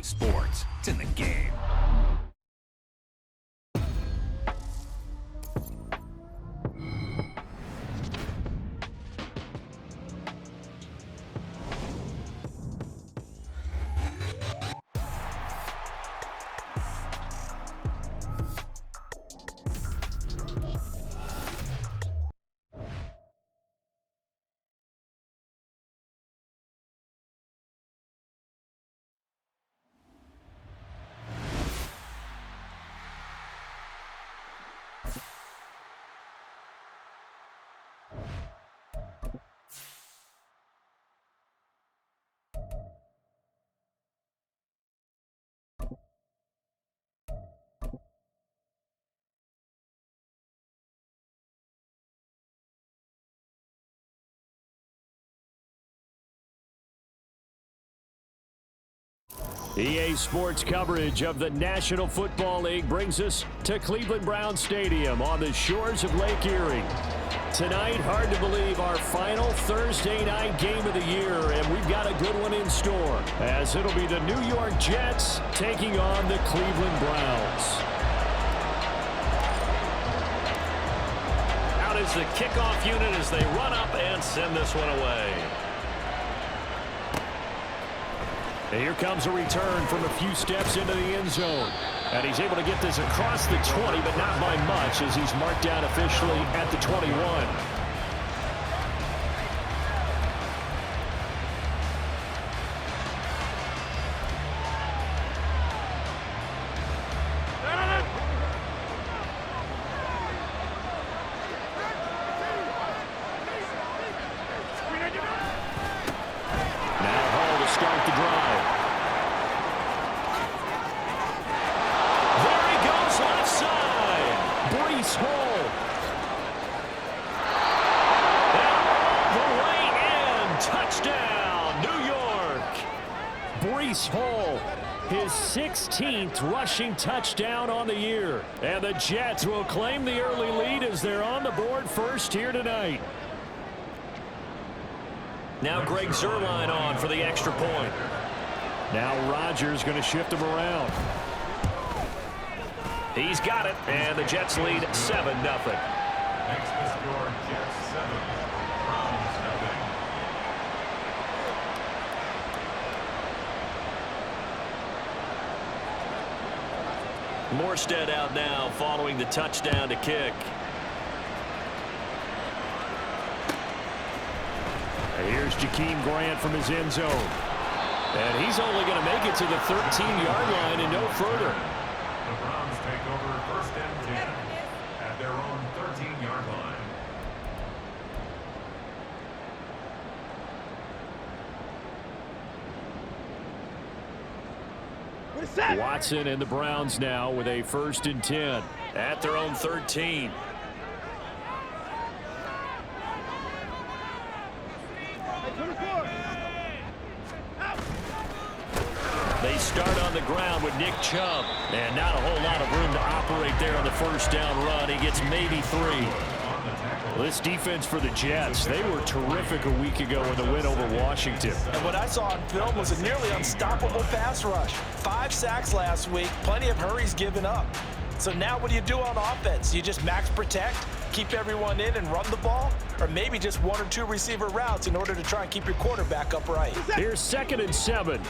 EA Sports. It's in the game. EA Sports coverage of the National Football League brings us to Cleveland Browns Stadium on the shores of Lake Erie. Tonight, hard to believe, our final Thursday night game of the year, and we've got a good one in store, as it'll be the New York Jets taking on the Cleveland Browns. Out is the kickoff unit as they run up and send this one away. And here comes a return from a few steps into the end zone. And he's able to get this across the 20, but not by much, as he's marked down officially at the 21. Now Hall to start the drive. There he goes left side. Breece Hall. And all the way in. Touchdown, New York. Breece Hall, his 16th rushing touchdown on the year. And the Jets will claim the early lead as they're on the board first here tonight. Now Greg Zuerlein on for the extra point. Now Rodgers going to shift him around. He's got it, and the Jets lead 7-0. Next to score, Jets 7, Browns 0. Morstead out now following the touchdown to kick. Here's Jakeem Grant from his end zone. And he's only going to make it to the 13-yard line and no further. The Browns take over first and 10 at their own 13-yard line. Watson and the Browns now with a first and 10. At their own 13. They start on the ground with Nick Chubb. And not a whole lot of room to operate there on the first down run. He gets maybe 3. Well, this defense for the Jets, they were terrific a week ago in the win over Washington. And what I saw on film was a nearly unstoppable pass rush. 5 sacks last week, plenty of hurries given up. So now what do you do on offense? You just max protect, keep everyone in and run the ball? Or maybe just 1 or 2 receiver routes in order to try and keep your quarterback upright? Here's 2nd and 7.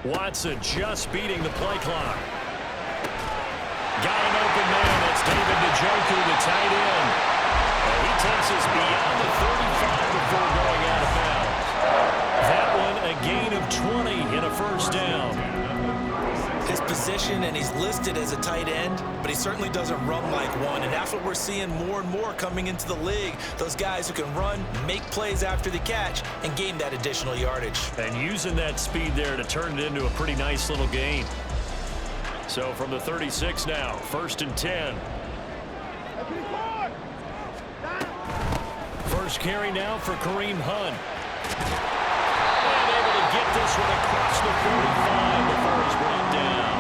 Watson just beating the play clock. Got an open man. That's David Njoku, the tight end. And he takes us beyond the 35 before going out of bounds. That one a gain of 20 in a first down. His position, and he's listed as a tight end, but he certainly doesn't run like one, and that's what we're seeing more and more coming into the league. Those guys who can run, make plays after the catch, and gain that additional yardage. And using that speed there to turn it into a pretty nice little gain. So from the 36 now, 1st and 10. First carry now for Kareem Hunt. And able to get this one across the 45 before he's brought down.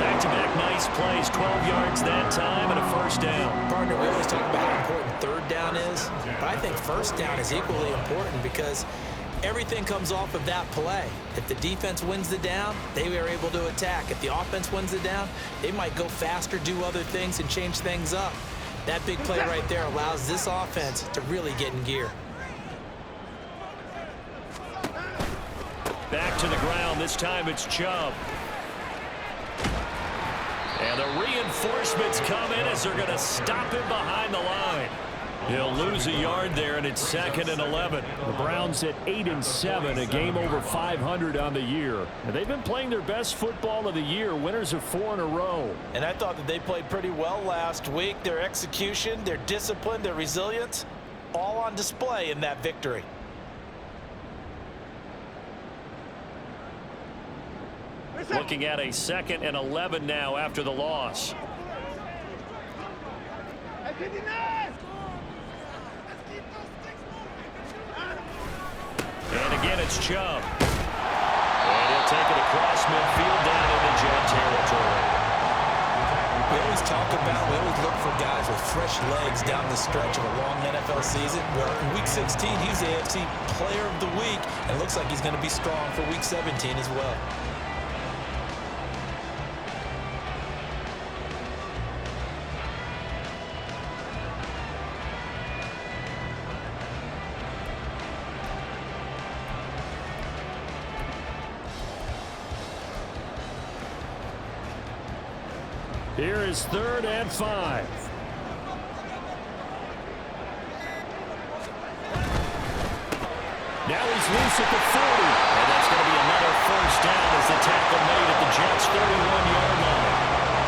Back-to-back nice plays, 12 yards that time and a first down. Partner, we always talk about how important third down is, but I think first down is equally important because everything comes off of that play. If the defense wins the down, they are able to attack. If the offense wins the down, they might go faster, do other things, and change things up. That big play right there allows this offense to really get in gear. Back to the ground. This time it's Chubb. And the reinforcements come in as they're going to stop him behind the line. He'll lose a yard there, and it's 2nd and 11. The Browns at 8-7, a game over 500 on the year. And they've been playing their best football of the year, winners of 4 in a row. And I thought that they played pretty well last week. Their execution, their discipline, their resilience, all on display in that victory. Looking at a 2nd and 11 now after the loss. And again, it's Chubb. And he'll take it across midfield down into jet territory. We always look for guys with fresh legs down the stretch of a long NFL season. Well, in Week 16, he's AFC Player of the Week, and looks like he's going to be strong for Week 17 as well. Here is 3rd and 5. Now he's loose at the 40. And that's going to be another first down as the tackle made at the Jets' 31-yard line.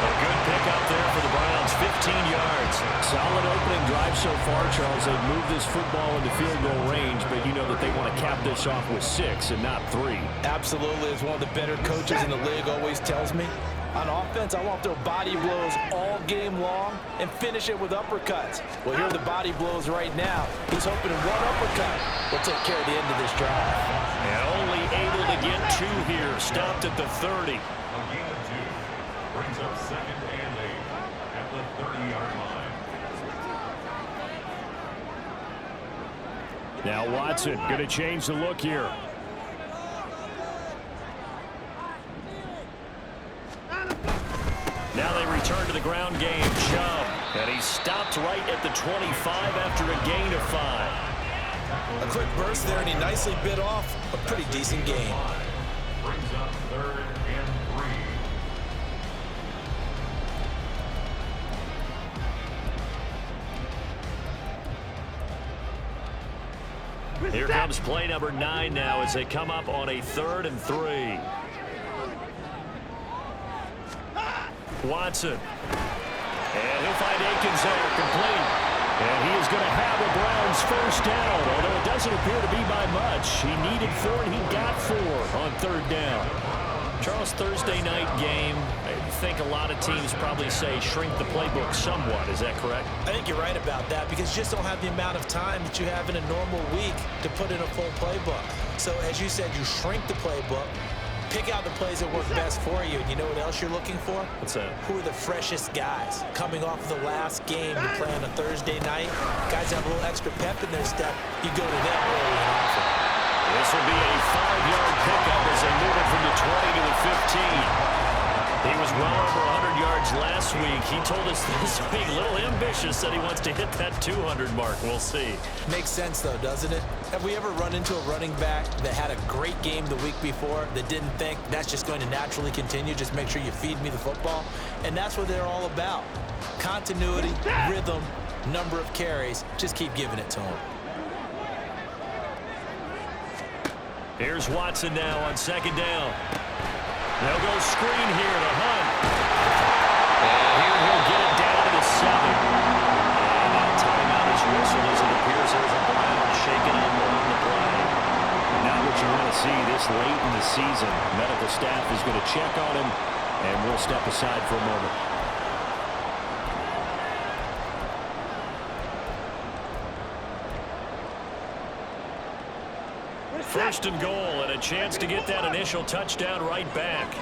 A good pickup there for the Browns, 15 yards. Solid opening drive so far, Charles. They've moved this football into field goal range, but you know that they want to cap this off with 6 and not 3. Absolutely, as one of the better coaches in the league always tells me. On offense, I want to throw body blows all game long and finish it with uppercuts. Well, here are the body blows right now. He's hoping one uppercut will take care of the end of this drive. And only able to get 2 here. Stopped at the 30. A gain of 2 brings up 2nd and 8 at the 30-yard line. Now Watson going to change the look here. Now they return to the ground game. Chubb. And he stopped right at the 25 after a gain of 5. A quick burst there, and he nicely bit off a pretty decent gain. Brings up 3rd and 3. Here comes play number 9 now as they come up on a 3rd and 3. Watson. And he'll find Akins there, complete. And he is going to have a Browns first down, although it doesn't appear to be by much. He needed 4, and he got 4 on 3rd down. Charles, Thursday night game, I think a lot of teams probably say shrink the playbook somewhat. Is that correct? I think you're right about that because you just don't have the amount of time that you have in a normal week to put in a full playbook. So, as you said, you shrink the playbook. Pick out the plays that work best for you. And you know what else you're looking for? What's that? Who are the freshest guys? Coming off the last game you play on a Thursday night, guys have a little extra pep in their step. You go to them early and often. This will be a 5-yard pickup as they move it from the 20 to the 15. He was well over 100 yards last week. He told us this week, a little ambitious, said he wants to hit that 200 mark. We'll see. Makes sense, though, doesn't it? Have we ever run into a running back that had a great game the week before that didn't think that's just going to naturally continue? Just make sure you feed me the football. And that's what they're all about. Continuity, rhythm, number of carries. Just keep giving it to them. Here's Watson now on 2nd down. They'll go screen here to Hunt. And here he'll get it down to the 7. And that timeout is whistled as it appears there's a Brown shaking up on the play. Not what you want to see this late in the season. Medical staff is going to check on him, and we'll step aside for a moment. First and goal, and a chance to get that initial touchdown right back.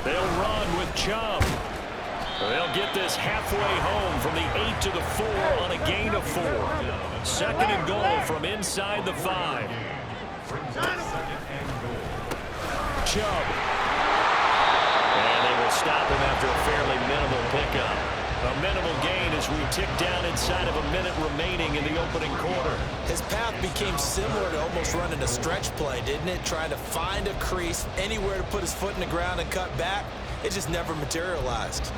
They'll run with Chubb. They'll get this halfway home from the 8 to the 4 on a gain of 4. Second and goal from inside the 5. Chubb. And they will stop him after a fairly minimal pickup. A minimal gain as we tick down inside of a minute remaining in the opening quarter. His path became similar to almost running a stretch play, didn't it? Trying to find a crease, anywhere to put his foot in the ground and cut back. It just never materialized.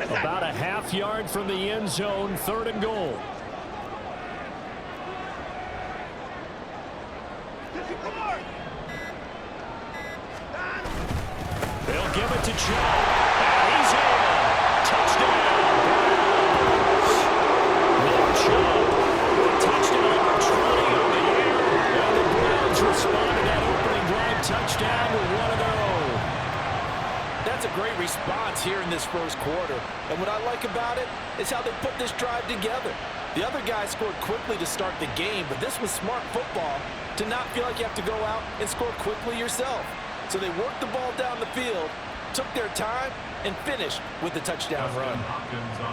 About a half yard from the end zone, third and goal. They'll give it to Chubb. And he's in. Touchdown. Nick Chubb. Touchdown number 20 on the air. And the Browns respond to that opening drive touchdown with one of their own. That's a great response here in this first quarter. And what I like about it is how they put this drive together. The other guys scored quickly to start the game, but this was smart football to not feel like you have to go out and score quickly yourself. So they worked the ball down the field, took their time, and finished with the touchdown run.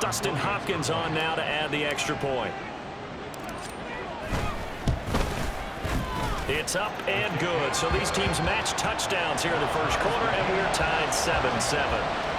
Dustin Hopkins on now to add the extra point. It's up and good. So these teams match touchdowns here in the first quarter, and we're tied 7-7.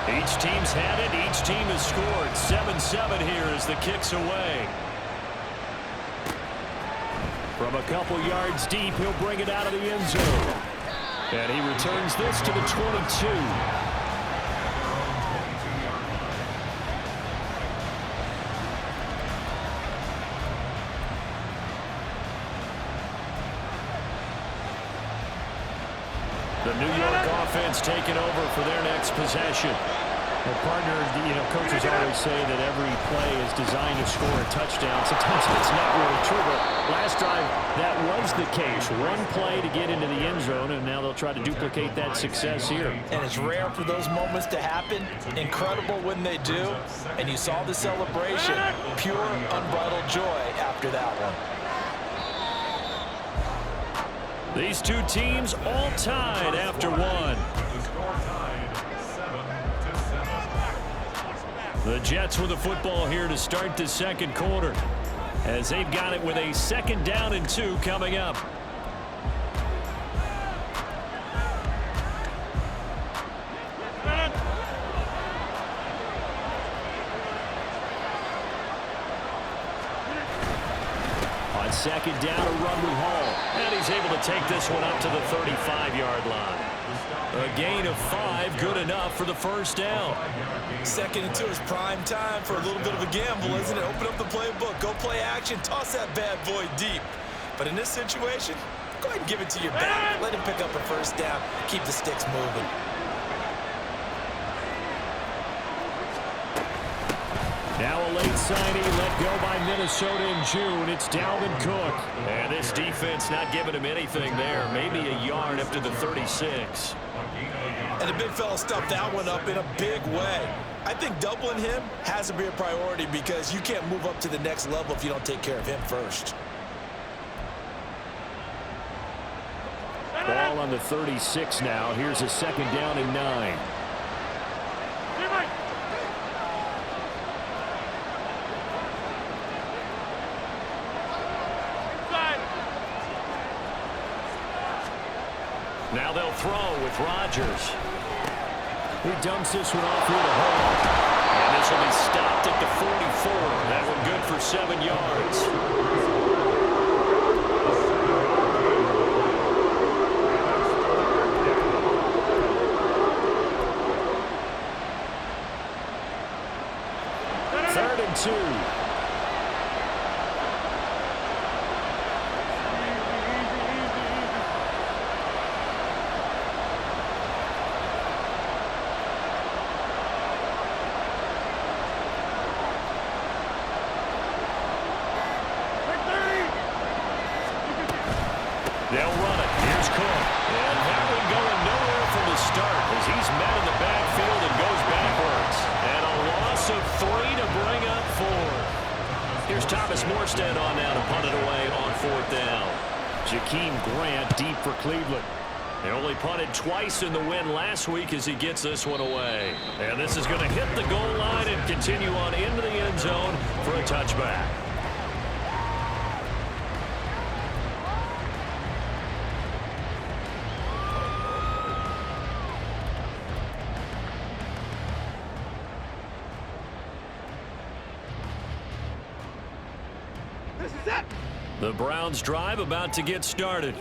Each team's had it. Each team has scored. 7-7 here as the kick's away. From a couple yards deep, he'll bring it out of the end zone. And he returns this to the 22. The New York offense taking over for their next possession. Well, partner, coaches always say that every play is designed to score a touchdown. Sometimes it's not really true, but last drive, that was the case. One play to get into the end zone, and now they'll try to duplicate that success here. And it's rare for those moments to happen. Incredible when they do. And you saw the celebration. Pure, unbridled joy after that one. These two teams all tied after one. The Jets with the football here to start the second quarter, as they've got it with a 2nd down and 2 coming up. On 2nd down, a run with Hall. And he's able to take this one up to the 35-yard line. A gain of 5, good enough for the first down. 2nd and 2 is prime time for a little bit of a gamble, isn't it? Open up the playbook, go play action, toss that bad boy deep. But in this situation, go ahead and give it to your back. Let him pick up a first down, keep the sticks moving. Now a late signing let go by Minnesota in June. It's Dalvin Cook. And this defense not giving him anything there. Maybe a yard up to the 36. And the big fella stuffed that one up in a big way. I think doubling him has to be a priority because you can't move up to the next level if you don't take care of him first. Ball on the 36 now. Here's a 2nd down and 9. Now they'll throw with Rodgers. He dumps this one off here to Hall. And this will be stopped at the 44. That one good for 7 yards. 2. They'll run it. Here's Cook. And that one going nowhere from the start as he's met in the backfield and goes backwards. And a loss of 3 to bring up 4. Here's Thomas Morstead on now to punt it away on 4th down. Jakeem Grant deep for Cleveland. They only punted twice in the win last week as he gets this one away. And this is going to hit the goal line and continue on into the end zone for a touchback. The Browns drive about to get started.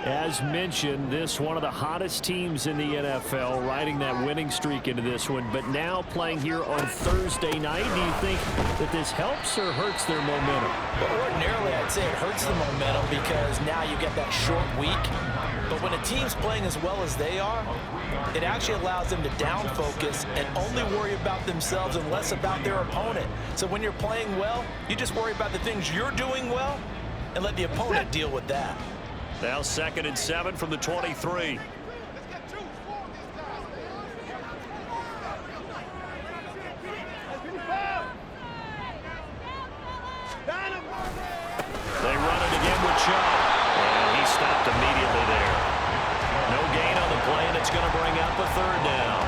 As mentioned, this one of the hottest teams in the NFL, riding that winning streak into this one, but now playing here on Thursday night. Do you think that this helps or hurts their momentum? Well, ordinarily, I'd say it hurts the momentum because now you get that short week. But when a team's playing as well as they are, it actually allows them to down focus and only worry about themselves and less about their opponent. So when you're playing well, you just worry about the things you're doing well and let the opponent deal with that. Now 2nd and 7 from the 23. They run it again with Chubb. And he stopped immediately there. No gain on the play, and it's going to bring up a 3rd down.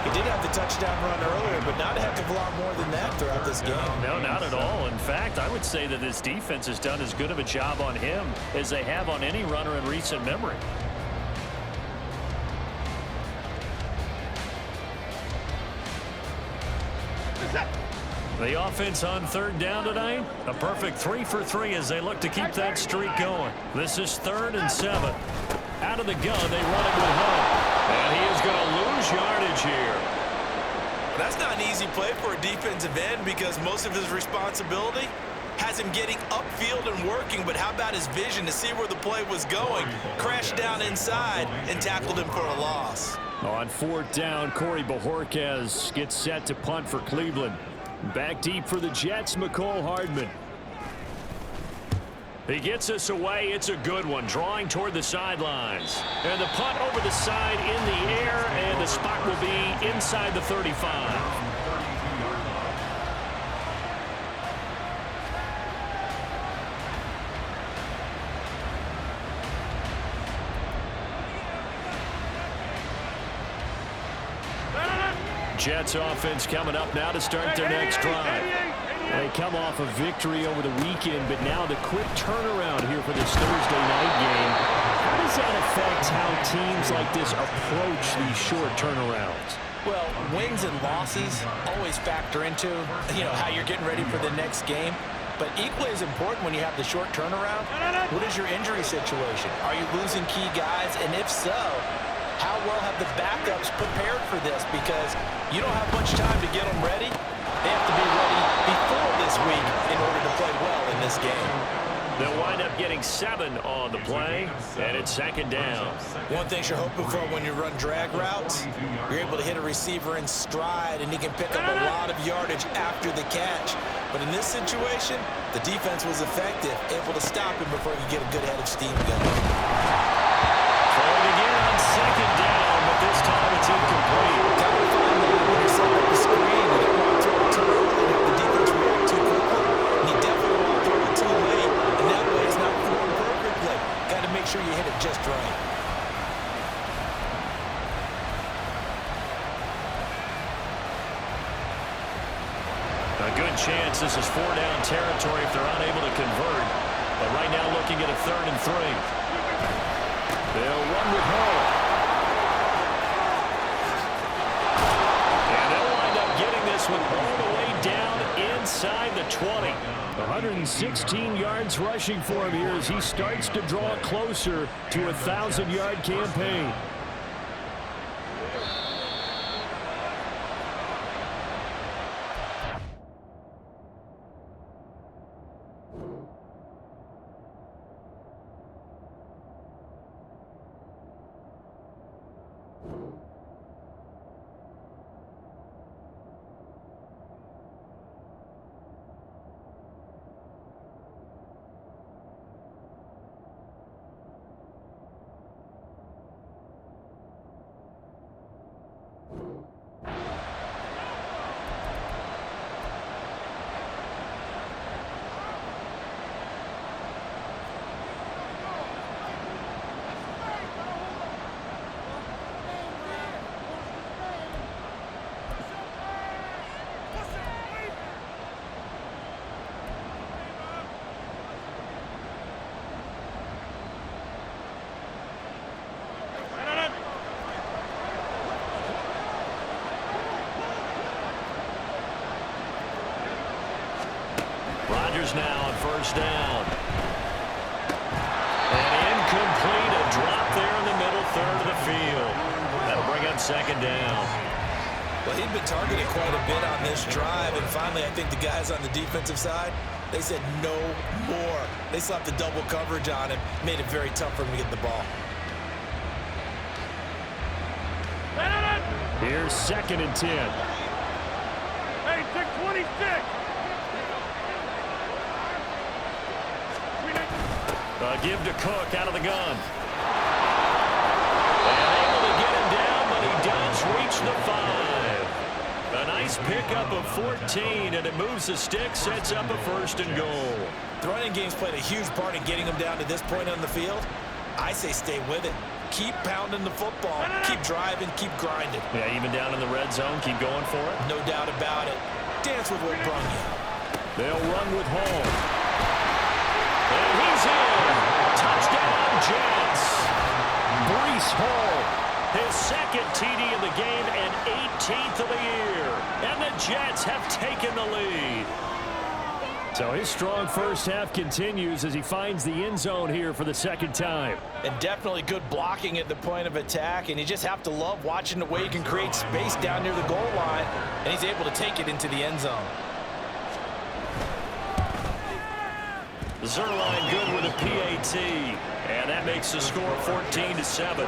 He did have the touchdown run earlier, but not a heck of a lot more than that throughout this game. No, not at all. In fact, I would say that this defense has done as good of a job on him as they have on any runner in recent memory. The offense on 3rd down tonight, a perfect 3 for 3 as they look to keep that streak going. This is 3rd and 7. Out of the gun, they run it with Hunt. And he is going to lose yardage here. That's not an easy play for a defensive end because most of his responsibility has him getting upfield and working, but how about his vision to see where the play was going? Crashed down inside and tackled him for a loss. On 4th down, Corey Bojorquez gets set to punt for Cleveland. Back deep for the Jets, McCole Hardman. He gets us away. It's a good one, drawing toward the sidelines. And the punt over the side in the air, and the spot will be inside the 35. Jets offense coming up now to start their next drive. They come off a victory over the weekend, but now the quick turnaround here for this Thursday night game. How does that affect how teams like this approach these short turnarounds? Well, wins and losses always factor into, how you're getting ready for the next game. But equally as important when you have the short turnaround, what is your injury situation? Are you losing key guys? And if so, how well have the backups prepared for this? Because you don't have much time to get them ready. They have to be ready before this week in order to play well in this game. They'll wind up getting 7 on the play, and it's 2nd down. One thing you're hoping for when you run drag routes, you're able to hit a receiver in stride, and he can pick up a lot of yardage after the catch. But in this situation, the defense was effective, able to stop him before he could get a good head of steam going. Throwing again on 2nd down, but this time it's incomplete. Got to find that when you're setting up the screen. You don't want to throw it too early and have the defense react too quickly. And you definitely don't want to throw it too late, and that way it's not thrown perfectly. Got to make sure you hit it just right. A good chance this is 4-down territory if they're unable to convert. But right now looking at a 3rd and 3. They'll run with Hull. And they'll wind up getting this one all the way down inside the 20. 116 yards rushing for him here as he starts to draw closer to a 1,000-yard campaign. Chargers now on first down. And incomplete, a drop there in the middle third of the field. That'll bring up second down. Well, he'd been targeted quite a bit on this drive, and finally I think the guys on the defensive side, they said no more. They slapped the double coverage on him, made it very tough for him to get the ball. Here's 2nd and 10. Hey, 626. Give to Cook out of the gun. And able to get him down, but he does reach the 5. A nice pickup of 14, and it moves the stick, sets up a 1st and goal. The running game's played a huge part in getting them down to this point on the field. I say stay with it. Keep pounding the football. Keep driving. Keep grinding. Yeah, even down in the red zone, keep going for it. No doubt about it. Dance with what brung you. They'll run with Hall. And he's in. Touchdown, Jets. Breece Hall, his 2nd TD of the game and 18th of the year. And the Jets have taken the lead. So his strong first half continues as he finds the end zone here for the 2nd time. And definitely good blocking at the point of attack, and you just have to love watching the way he can create space down near the goal line, and he's able to take it into the end zone. Zerline good with a PAT, and that makes the score 14-7.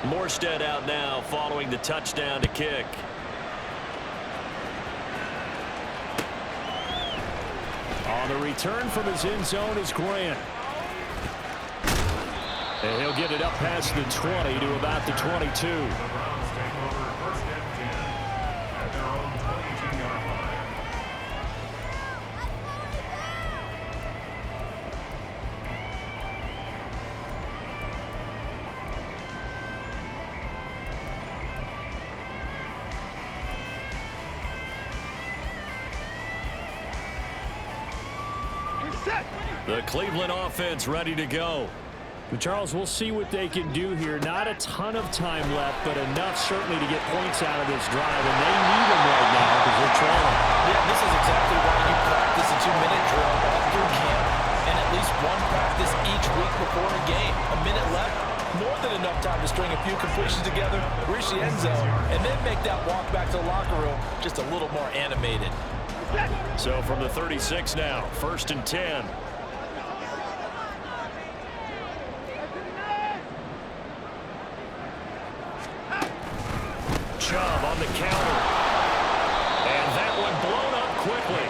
Morstead out now following the touchdown to kick. On the return from his end zone is Grant. And he'll get it up past the 20 to about the 22. The Browns take over 1st and 10 at their own 22-yard line. The Cleveland offense ready to go. Charles, we'll see what they can do here. Not a ton of time left, but enough certainly to get points out of this drive, and they need them right now because they're trailing. Yeah, this is exactly why you practice a 2-minute drill all through camp and at least one practice each week before a game. A minute left, more than enough time to string a few completions together, reach the end zone, and then make that walk back to the locker room just a little more animated. So from the 36 now, 1st and 10. Chubb on the counter. And that one blown up quickly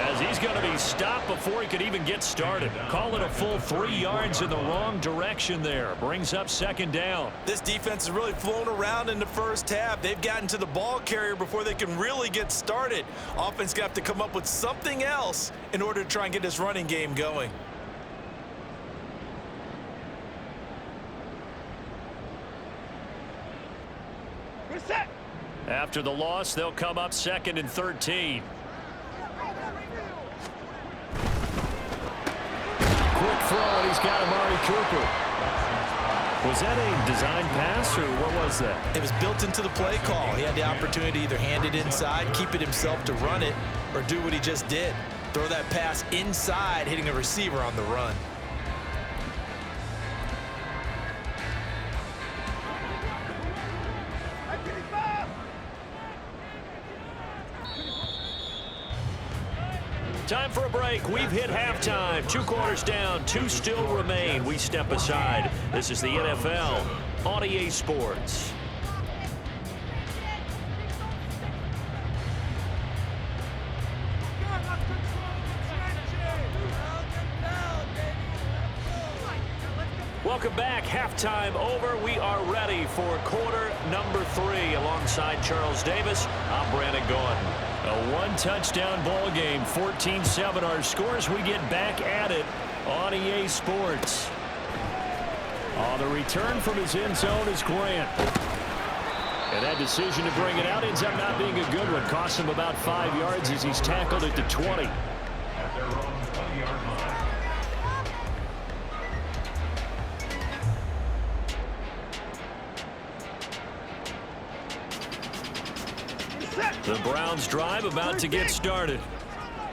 as he's going to be stopped before he could even get started. Call it a full 3 yards in the wrong direction there. Brings up 2nd down. This defense has really flown around in the first half. They've gotten to the ball carrier before they can really get started. Offense got to come up with something else in order to try and get this running game going. After the loss, they'll come up 2nd and 13. Quick throw, and he's got Amari Cooper. Was that a design pass, or what was that? It was built into the play call. He had the opportunity to either hand it inside, keep it himself to run it, or do what he just did. Throw that pass inside, hitting a receiver on the run. Time for a break. We've hit halftime. 2 quarters down. 2 still remain. We step aside. This is the NFL on EA Sports. Welcome back. Halftime over. We are ready for quarter number 3. Alongside Charles Davis, I'm Brandon Gordon. A 1-touchdown ball game, 14-7 our scores. We get back at it on EA Sports. On the return from his end zone is Grant. And that decision to bring it out ends up not being a good one. Costs him about 5 yards as he's tackled at the 20. At their own 20-yard line. The Browns drive about to get started.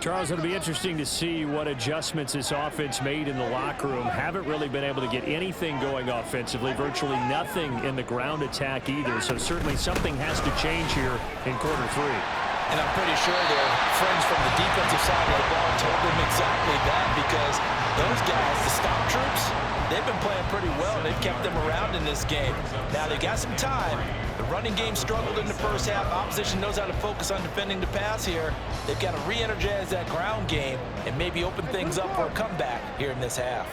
Charles, it'll be interesting to see what adjustments this offense made in the locker room. Haven't really been able to get anything going offensively, virtually nothing in the ground attack either. So certainly something has to change here in quarter 3. And I'm pretty sure their friends from the defensive side of the ball told them exactly that, because those guys, the stop troops, they've been playing pretty well. They've kept them around in this game. Now they got some time. The running game struggled in the first half. Opposition knows how to focus on defending the pass here. They've got to re-energize that ground game and maybe open things up for a comeback here in this half.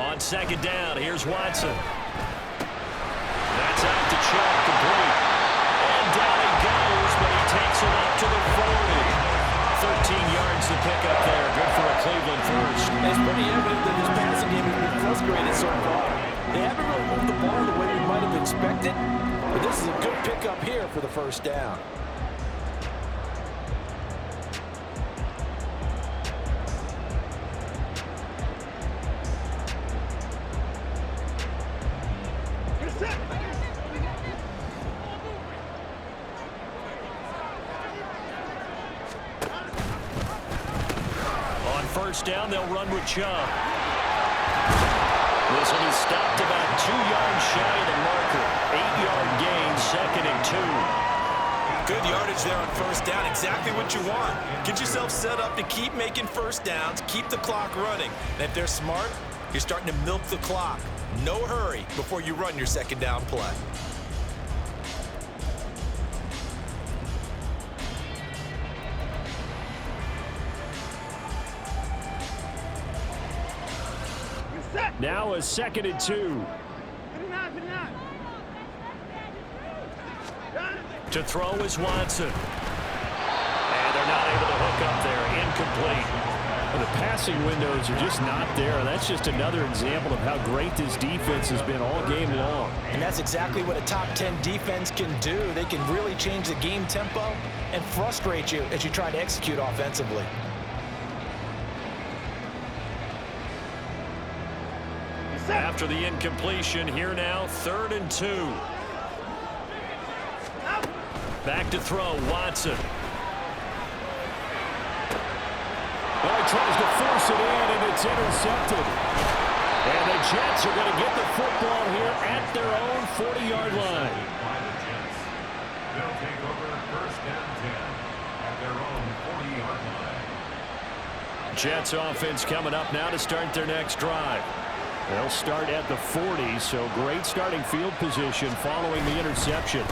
On second down, here's Watson. That's out to Chubb, complete. And down he goes, but he takes it up to the 40. 13 yards to pick up there. Good for a Cleveland first. It's pretty evident that this passing game has been frustrated so far. They haven't really moved the ball the way we might have expected, but this is a good pickup here for the first down. First down, they'll run with Chubb. This will be stopped about 2 yards shy of the marker. 8-yard gain, 2nd and 2. Good yardage there on first down. Exactly what you want. Get yourself set up to keep making first downs, keep the clock running. And if they're smart, you're starting to milk the clock. No hurry before you run your second down play. Now a 2nd and 2. To throw is Watson. And they're not able to hook up there. Incomplete. Well, the passing windows are just not there. That's just another example of how great this defense has been all game long. And that's exactly what a top 10 defense can do. They can really change the game tempo and frustrate you as you try to execute offensively. After the incompletion, here now, 3rd and 2. Back to throw, Watson. Well, he tries to force it in, and it's intercepted. And the Jets are going to get the football here at their own 40-yard line. They'll take over first and 10 at their own 40-yard line. Jets offense coming up now to start their next drive. They'll start at the 40, so great starting field position following the interception.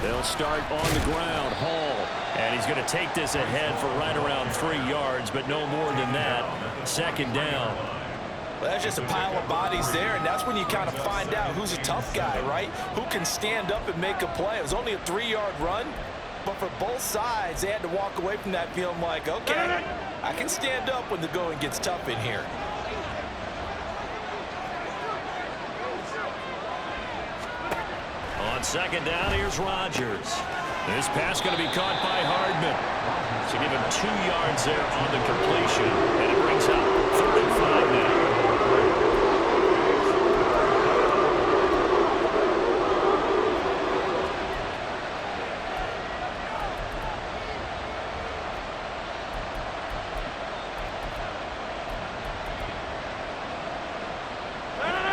They'll start on the ground, Hall. And he's going to take this ahead for right around 3 yards, but no more than that. 2nd down. Well, that's just a pile of bodies there, and that's when you kind of find out who's a tough guy, right? Who can stand up and make a play. It was only a 3-yard run, but for both sides, they had to walk away from that feeling like, okay, I can stand up when the going gets tough in here. On 2nd down, here's Rodgers. This pass going to be caught by Hardman. So give him 2 yards there on the completion, and it brings up 3rd and 5 now.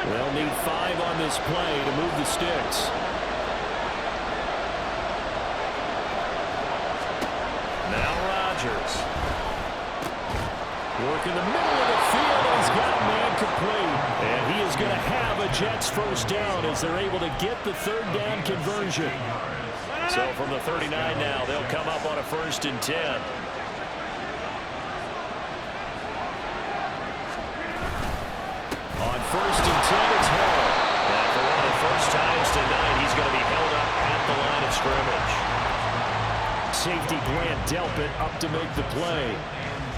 They'll need 5 on this play to move the sticks. Work in the middle of the field, and he's got man complete. And he is going to have a Jets first down as they're able to get the 3rd down conversion. So from the 39 now, they'll come up on a 1st and 10. On 1st and 10, it's Hall. And for one of the first times tonight, he's going to be held up at the line of scrimmage. Safety Grant Delpit up to make the play.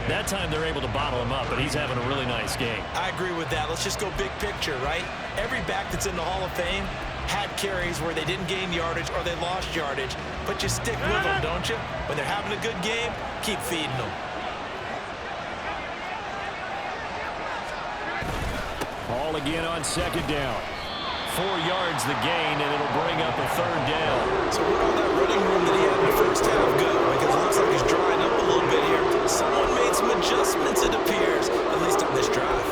That time they're able to bottle him up, but he's having a really nice game. I agree with that. Let's just go big picture, right? Every back that's in the Hall of Fame had carries where they didn't gain yardage or they lost yardage, but you stick with them, don't you? When they're having a good game, keep feeding them. Ball again on second down. 4 yards the gain, and it'll bring up a third down. So where'd all that running room that he had in the first half go? Because it looks like he's drying up a little bit here. Someone made some adjustments, it appears, at least on this drive.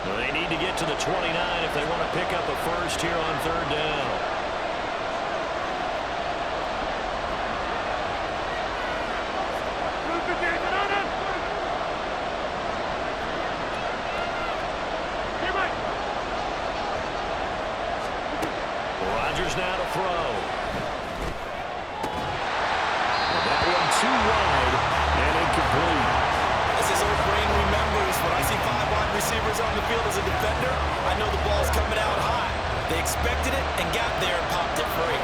Well, they need to get to the 29 if they want to pick up a first here on third down. Rodgers now to throw. That one too wide and incomplete. As his old brain remembers, when I see 5 wide receivers on the field as a defender, I know the ball's coming out high. They expected it and got there and popped it free.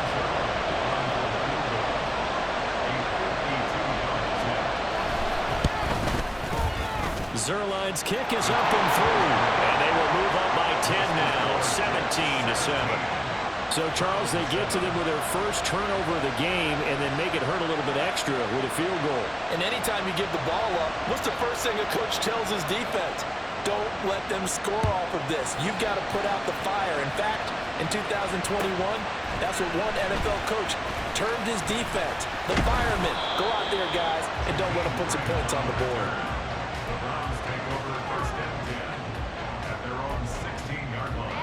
Zerline's kick is up and through, and they will move up by 10 now, 17-7. So, Charles, they get to them with their first turnover of the game and then make it hurt a little bit extra with a field goal. And anytime you give the ball up, what's the first thing a coach tells his defense? Don't let them score off of this. You've got to put out the fire. In fact, in 2021, that's what one NFL coach termed his defense. The firemen. Go out there, guys, and don't let them put some points on the board. The Browns take over first and 10 at their own 16-yard line.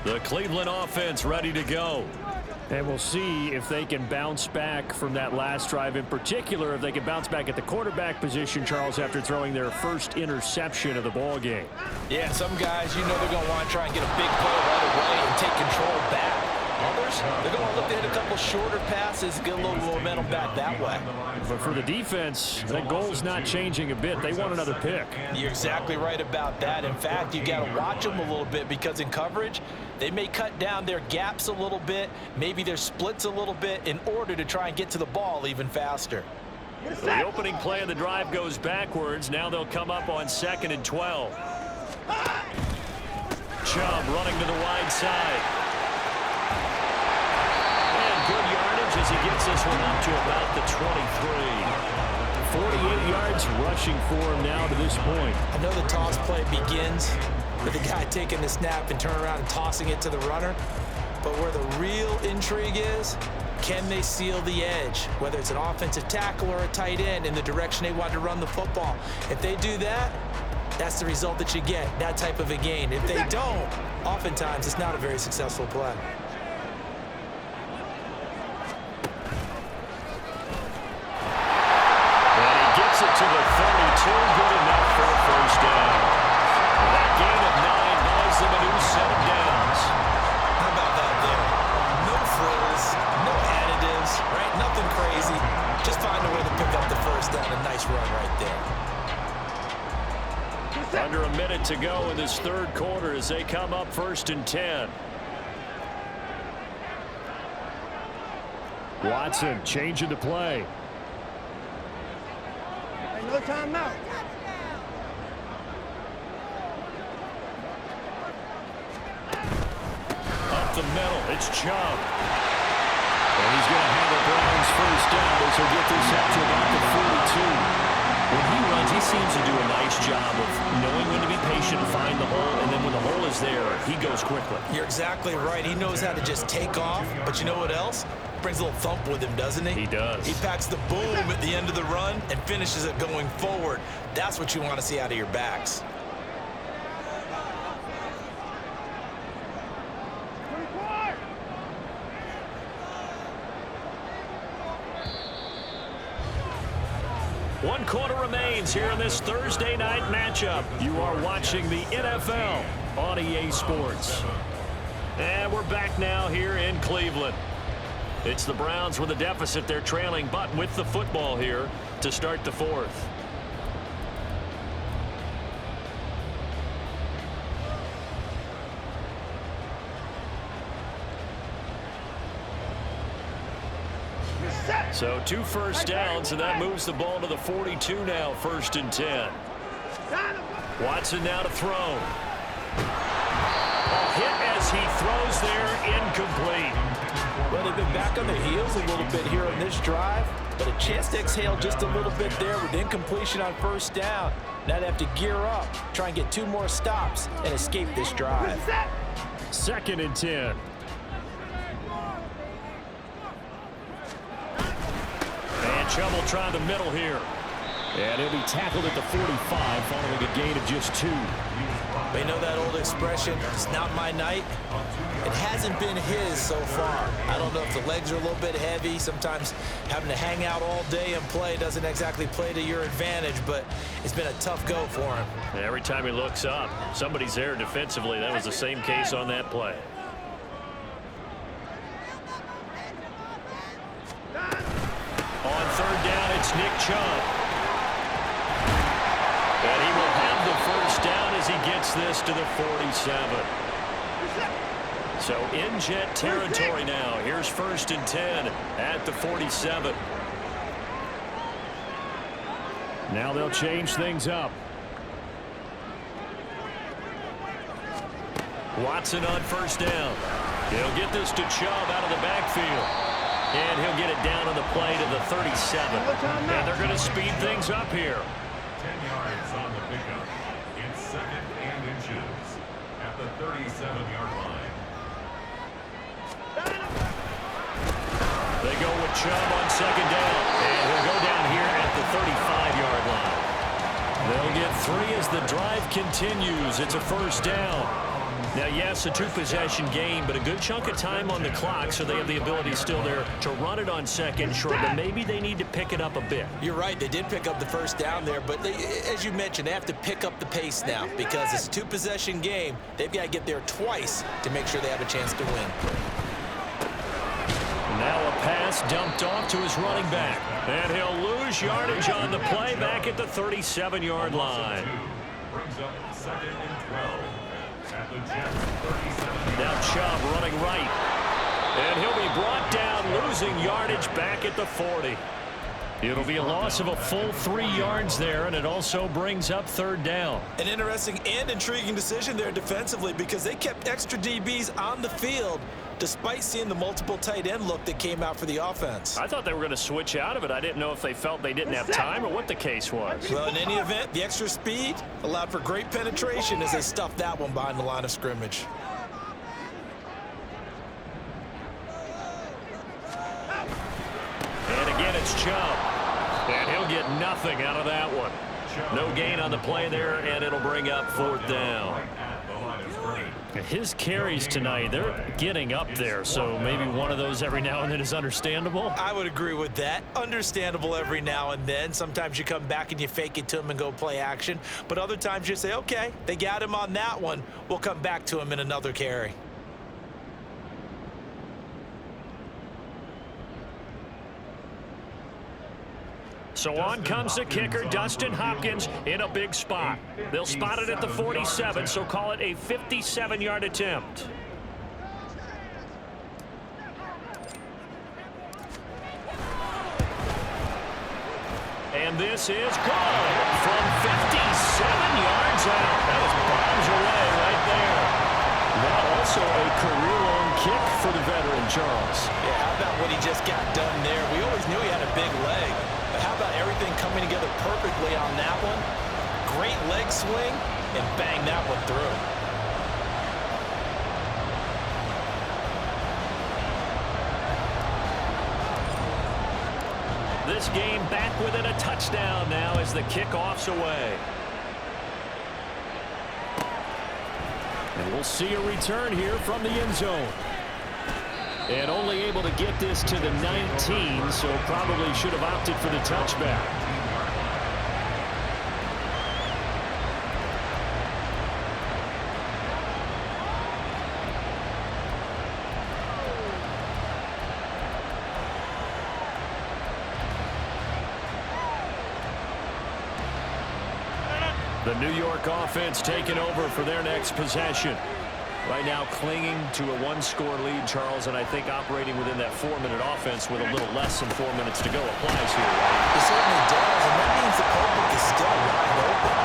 The Cleveland offense ready to go. And we'll see if they can bounce back from that last drive. In particular, if they can bounce back at the quarterback position, Charles, after throwing their first interception of the ball game. Yeah, some guys, you know they're going to want to try and get a big play right away and take control back. Others, they're going to look to hit a couple shorter passes, get a little momentum back that way. But for the defense, that goal's not changing a bit. They want another pick. You're exactly right about that. In fact, you got to watch them a little bit because in coverage, they may cut down their gaps a little bit, maybe their splits a little bit in order to try and get to the ball even faster. The opening play of the drive goes backwards. Now they'll come up on 2nd and 12. Chubb running to the wide side. And good yardage as he gets this one up to about the 23. 48 yards rushing for him now to this point. I know the toss play begins with the guy taking the snap and turning around and tossing it to the runner. But where the real intrigue is, can they seal the edge, whether it's an offensive tackle or a tight end, in the direction they want to run the football? If they do that, that's the result that you get, that type of a gain. If they don't, oftentimes it's not a very successful play. And he gets it to the 32, good enough for a first down. That gain of 9 buys them a new 7 downs. How about that there? No frills, no additives, right? Nothing crazy. Just find a way to pick up the first down. A nice run right there. Under a minute to go in this third quarter as they come up 1st and 10. Watson changing to play. No timeout. Up the middle, it's Chubb. And he's going to have a Browns first down as he'll get this up to about the 42. When he runs, he seems to do a nice job of knowing when to be patient and find the hole, and then when the hole is there, he goes quickly. You're exactly right. He knows how to just take off, but you know what else? Brings a little thump with him, doesn't he? He does. He packs the boom at the end of the run and finishes it going forward. That's what you want to see out of your backs. 1 quarter remains here in this Thursday night matchup. You are watching the NFL on EA Sports. And we're back now here in Cleveland. It's the Browns with a deficit. They're trailing, but with the football here to start the fourth. So 2 first downs, and that moves the ball to the 42 now, 1st and 10. Watson now to throw. A hit as he throws there, incomplete. Well, they've been back on their heels a little bit here on this drive, but a chance to exhale just a little bit there with incompletion on 1st down. Now they have to gear up, try and get 2 more stops, and escape this drive. 2nd and 10. And Chubb will try the middle here. And he'll be tackled at the 45 following a gain of just 2. They know that old expression, it's not my night. It hasn't been his so far. I don't know if the legs are a little bit heavy. Sometimes having to hang out all day and play doesn't exactly play to your advantage, but it's been a tough go for him. Every time he looks up, somebody's there defensively. That was the same case on that play. On 3rd down, it's Nick Chubb. And he will have the 1st down as he gets this to the 47. So in jet territory now. Here's 1st and 10 at the 47. Now they'll change things up. Watson on 1st down. He'll get this to Chubb out of the backfield. And he'll get it down on the play to the 37. And they're going to speed things up here. 10 yards on the pickup. It's 2nd and inches at the 37-yard line. They go with Chubb on 2nd down. And he'll go down here at the 35-yard line. They'll get 3 as the drive continues. It's a 1st down. Now, yes, a 2-possession game, but a good chunk of time on the clock, so they have the ability still there to run it on 2nd short, but maybe they need to pick it up a bit. You're right. They did pick up the 1st down there, but as you mentioned, they have to pick up the pace now because it's a 2-possession game. They've got to get there twice to make sure they have a chance to win. Now a pass dumped off to his running back, and he'll lose yardage on the play back at the 37-yard line. Brings up 2nd and 12. At the Jets 37. Now Chubb running right. And he'll be brought down, losing yardage back at the 40. It'll be a loss of a full 3 yards there, and it also brings up 3rd down. An interesting and intriguing decision there defensively because they kept extra DBs on the field despite seeing the multiple tight end look that came out for the offense. I thought they were going to switch out of it. I didn't know if they felt they didn't have time or what the case was. Well, in any event, the extra speed allowed for great penetration as they stuffed that one behind the line of scrimmage. And again, it's Chubb. And he'll get nothing out of that one. No gain on the play there, and it'll bring up 4th down. His carries tonight, they're getting up there, so maybe one of those every now and then is understandable. I would agree with that. Understandable every now and then. Sometimes you come back and you fake it to him and go play action. But other times you say, okay, they got him on that one. We'll come back to him in another carry. So on comes the kicker, Dustin Hopkins, in a big spot. They'll spot it at the 47, so call it a 57-yard attempt. And this is good from 57 yards out. That was bombs away right there. Now also a career-long kick for the veteran, Charles. Yeah, how about what he just got done there? We always knew he had a big leg. But how about everything coming together perfectly on that one? Great leg swing, and bang that one through. This game back within a touchdown now as the kickoff's away. And we'll see a return here from the end zone. And only able to get this to the 19, so probably should have opted for the touchback. The New York offense taking over for their next possession. Right now clinging to a one-score lead, Charles, and I think operating within that 4-minute offense with a little less than 4 minutes to go applies here, right? It certainly does, and that means the playbook is still wide open.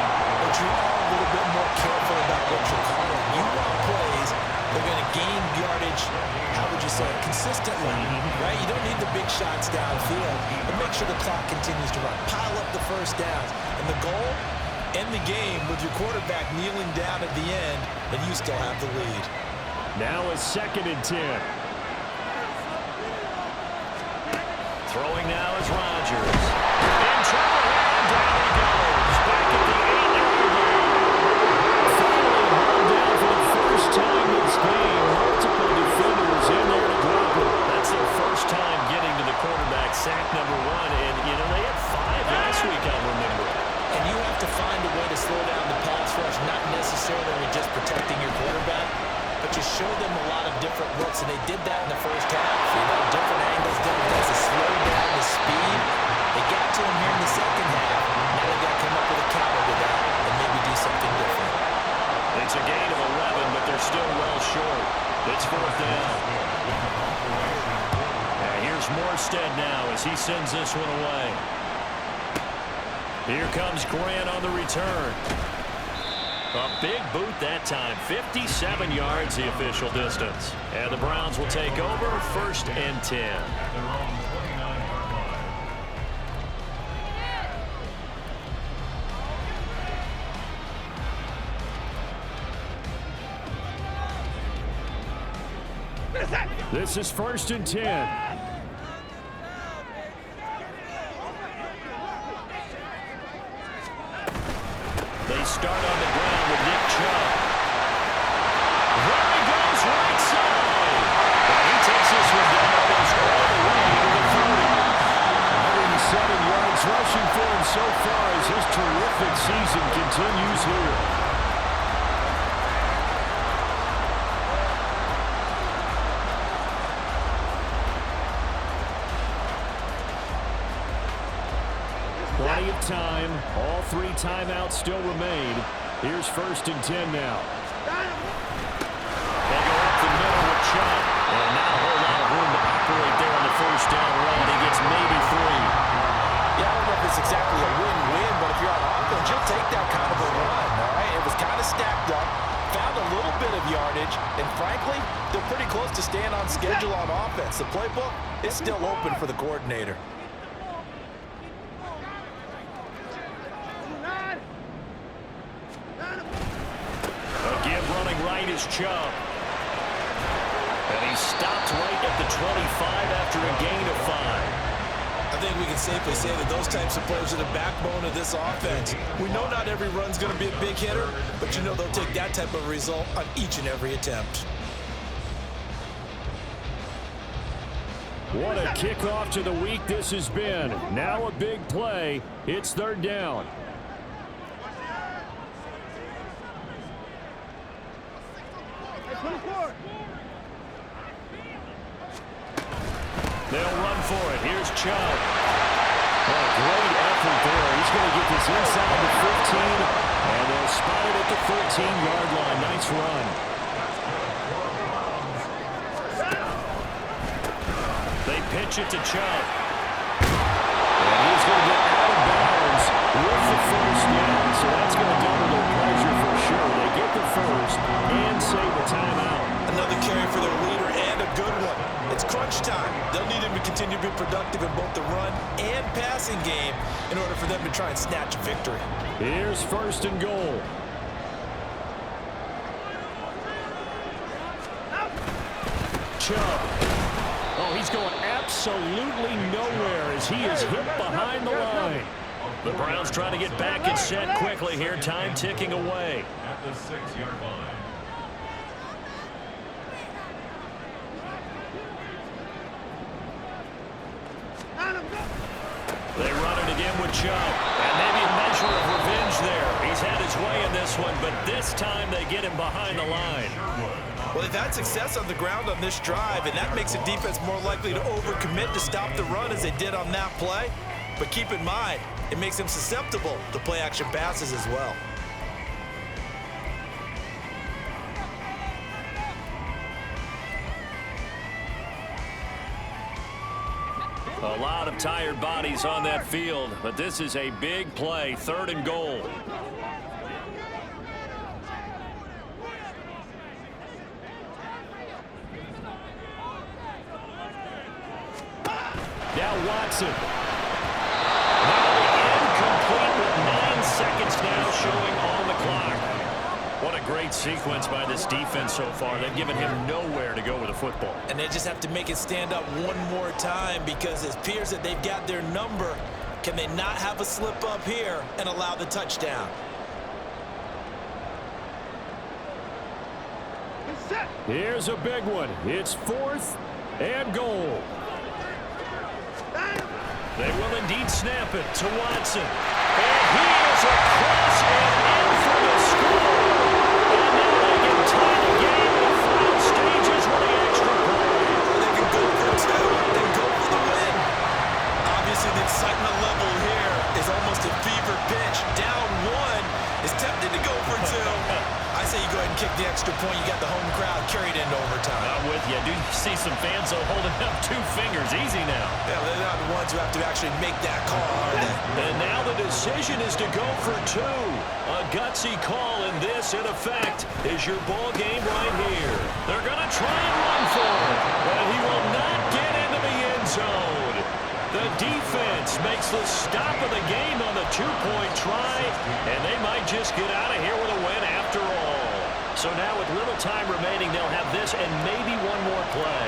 But you are a little bit more careful about what you're calling. You want plays that are going to gain yardage, how would you say, consistently, right? You don't need the big shots downfield, but make sure the clock continues to run. Pile up the first downs. And the goal? End the game with your quarterback kneeling down at the end, and you still have the lead. Now a 2nd and 10. Throwing now is Rodgers. In trouble, and down he goes. Back at the 8-yard line. Finally hauled down for the first time this game. Multiple defenders in there to drop him. That's their first time getting to the quarterback. Sack number 1, and, you know, they had 5 last week, I remember. And you have to find a way to slow down the pass rush, not necessarily just protecting your quarterback, but you show them a lot of different looks, and they did that in the first half. You know, different angles, different things to slow down the speed. They got to him here in the second half. Now they got to come up with a counter to that and maybe do something different. It's a gain of 11, but they're still well short. It's 4th down. And here's Morstead now as he sends this one away. Here comes Grant on the return. A big boot that time. 57 yards the official distance. And the Browns will take over 1st and 10. This is 1st and 10. They start on the ground with Nick Chubb. There he goes, right side. And he takes this one down almost all the way to the 30. 107 yards rushing for him so far as his terrific season continues here. Plenty of time. All 3 timeouts still remain. Here's 1st and 10 now. They go up the middle with Chubb. And not a whole lot of room to operate there on the 1st down run. He gets maybe 3. Yeah, I don't know if it's exactly a win-win, but if you're on offense, you'll take that kind of a run, all right? It was kind of stacked up, found a little bit of yardage, and frankly, they're pretty close to staying on schedule on offense. The playbook is still open for the coordinator. Again, running right is Chubb. And he stopped right at the 25 after a gain of 5. I think we can safely say that those types of players are the backbone of this offense. We know not every run's going to be a big hitter, but you know they'll take that type of result on each and every attempt. What a kickoff to the week this has been. Now a big play. It's 3rd down. They'll run for it. Here's Chubb. Oh, great effort there. He's going to get this inside the 15, and they'll spot it at the 13-yard line. Nice run. They pitch it to Chubb. And he's going to get out of bounds with the 1st down. So that's going to double their pleasure for sure. They get the 1st and save the timeout. Another carry for their leader and a good one. It's crunch time. They'll need him to continue to be productive in both the run and passing game in order for them to try and snatch a victory. Here's 1st and goal. Chubb. Oh, he's going absolutely nowhere as he is hit behind the line. The Browns trying to get back and set quickly here. Time ticking away. At the 6-yard line. They run it again with Chubb. And maybe a measure of revenge there. He's had his way in this one, but this time they get him behind the line. Well, they've had success on the ground on this drive, and that makes a defense more likely to overcommit to stop the run as they did on that play. But keep in mind, it makes them susceptible to play-action passes as well. A lot of tired bodies on that field, but this is a big play, 3rd and goal. Now Watson. Now incomplete with 9 seconds now showing on the clock. What a great sequence by this defense so far. They've given him nowhere to go with the football. And they just have to make it stand up one more time because it appears that they've got their number. Can they not have a slip up here and allow the touchdown? Here's a big one. It's 4th and goal. They will indeed snap it to Watson. And he is across and in for the score. And now they can tie the game in the final stages with the extra point. They can go for 2 and go for the win. Obviously, the excitement level here is almost a fever pitch. Down 1 is tempted to go for 2. I say you go ahead and kick the extra point. You got the home crowd carried into overtime. I'm with you. I do see some fans holding up 2 fingers. Easy now. Yeah, they're not the ones who have to actually make that call, are they? And now the decision is to go for 2. A gutsy call, and this, in effect, is your ball game right here. They're going to try and run for it, but he will not get into the end zone. The defense makes the stop of the game on the 2-point try, and they might just get out of here with a win after all. So now with little time remaining, they'll have this and maybe one more play.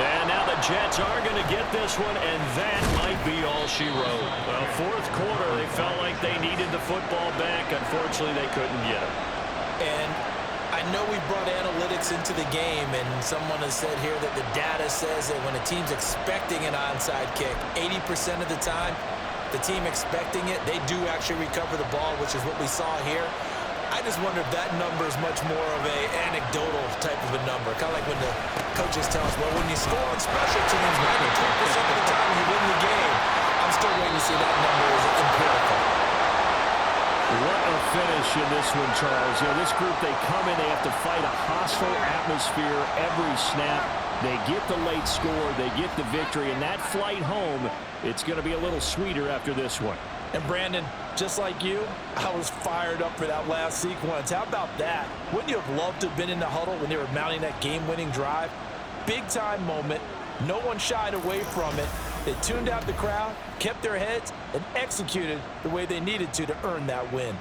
And now the Jets are going to get this one, and that might be all she wrote. Well, 4th quarter, they felt like they needed the football back. Unfortunately, they couldn't get it. And I know we brought analytics into the game, and someone has said here that the data says that when a team's expecting an onside kick, 80% of the time, the team expecting it, they do actually recover the ball, which is what we saw here. I just wonder if that number is much more of a anecdotal type of a number. Kind of like when the coaches tell us, well, when you score on special teams, 92% of the time you win the game. I'm still waiting to see that number is empirical. What a finish in this one, Charles. You know, this group, they come in, they have to fight a hostile atmosphere every snap. They get the late score, they get the victory, and that flight home, it's going to be a little sweeter after this one. And Brandon, just like you, I was fired up for that last sequence. How about that? Wouldn't you have loved to have been in the huddle when they were mounting that game-winning drive? Big-time moment. No one shied away from it. They tuned out the crowd, kept their heads, and executed the way they needed to earn that win.